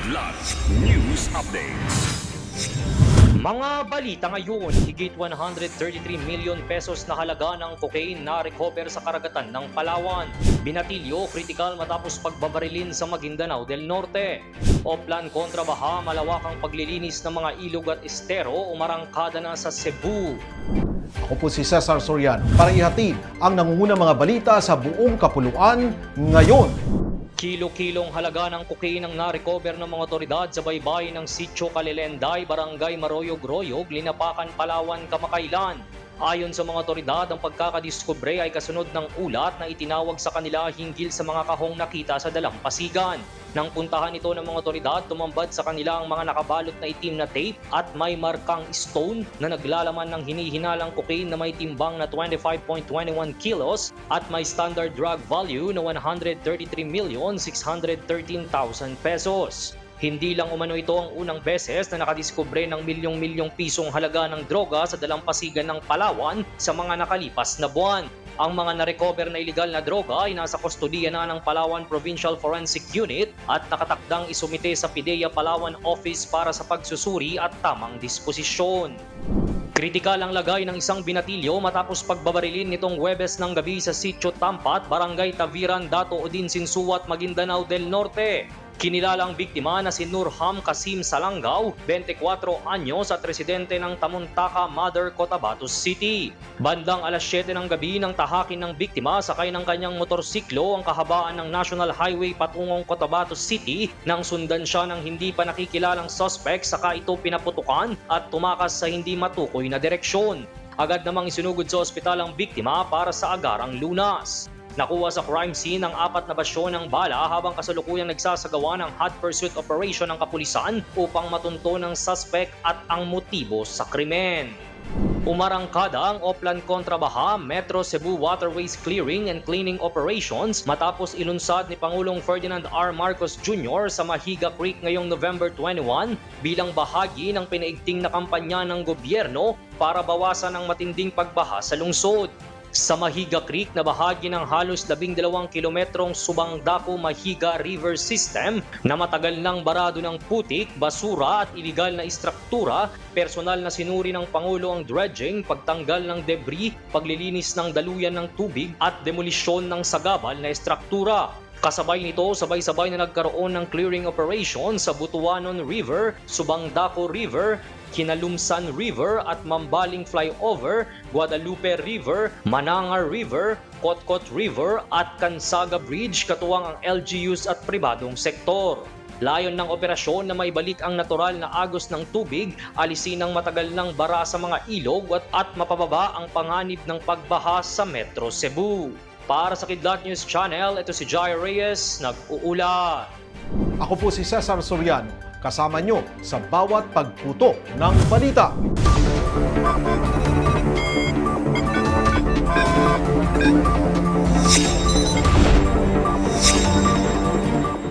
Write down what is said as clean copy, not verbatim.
Kidlat News Updates. Mga balita ngayon, higit 133 million pesos na halaga ng cocaine na recover sa karagatan ng Palawan. Binatilyo, kritikal matapos pagbabarilin sa Maguindanao del Norte. Oplan kontra baha, malawakang paglilinis ng mga ilog at estero, umarangkada na sa Cebu. Ako po si Cesar Soriano para ihatid ang nangungunang mga balita sa buong kapuluan ngayon. Kilo-kilong halaga ng cocaine ang na-recover ng mga otoridad sa baybay ng Sitio Calilenday, Barangay Maroyog-Royog, Linapacan, Palawan, kamakailan. Ayon sa mga otoridad, ang pagkakadiskubre ay kasunod ng ulat na itinawag sa kanila hinggil sa mga kahong nakita sa dalampasigan. Nang puntahan ito ng mga otoridad, tumambad sa kanila ang mga nakabalot na itim na tape at may markang stone na naglalaman ng hinihinalang cocaine na may timbang na 25.21 kilos at may standard drug value na 133,613,000 pesos. Hindi lang umano ito ang unang beses na nakadiskubre ng milyong-milyong pisong halaga ng droga sa dalampasigan ng Palawan sa mga nakalipas na buwan. Ang mga na-recover na iligal na droga ay nasa kustodiya na ng Palawan Provincial Forensic Unit at nakatakdang isumite sa PIDEA Palawan Office para sa pagsusuri at tamang disposisyon. Kritikal ang lagay ng isang binatilyo matapos pagbabarilin nitong Huwebes ng gabi sa Sitio Tampat, Barangay Taviran, Dato Odin, Sinsuat, Maguindanao del Norte. Kinilalang biktima na si Nurham Kasim Salanggaw, 24 anyos at residente ng Tamuntaka, Mother, Cotabato City. Bandang alas 7 ng gabi nang tahakin ng biktima sakay ng kanyang motorsiklo ang kahabaan ng National Highway patungong Cotabato City nang sundan siya ng hindi pa nakikilalang suspect saka ito pinaputukan at tumakas sa hindi matukoy na direksyon. Agad namang isinugod sa ospital ang biktima para sa agarang lunas. Nakuha sa crime scene ang 4 na basyo ng bala habang kasalukuyang nagsasagawa ng hot pursuit operation ng kapulisan upang matunto ng suspect at ang motibo sa krimen. Umarangkada ang Oplan kontra baha, Metro Cebu Waterways Clearing and Cleaning Operations matapos ilunsad ni Pangulong Ferdinand R. Marcos Jr. sa Mahiga Creek ngayong November 21 bilang bahagi ng pinaigting na kampanya ng gobyerno para bawasan ang matinding pagbaha sa lungsod. Sa Mahiga Creek na bahagi ng halos 12 kilometrong Subang-Daco-Mahiga River System na matagal nang barado ng putik, basura at iligal na istruktura, personal na sinuri ng Pangulo ang dredging, pagtanggal ng debris, paglilinis ng daluyan ng tubig at demolisyon ng sagabal na istruktura. Kasabay nito, sabay-sabay na nagkaroon ng clearing operation sa Butuanon River, Subang-Daco River, Kinalumsan River at Mambaling Flyover, Guadalupe River, Manangar River, Kotkot River at Kansaga Bridge katuwang ang LGUs at pribadong sektor. Layon ng operasyon na maibalik ang natural na agos ng tubig, alisin ang matagal ng bara sa mga ilog at mapababa ang panganib ng pagbaha sa Metro Cebu. Para sa Kidlat News Channel, ito si Jai Reyes, nag-uulat. Ako po si Cesar Soriano, kasama nyo sa bawat pagputo ng balita.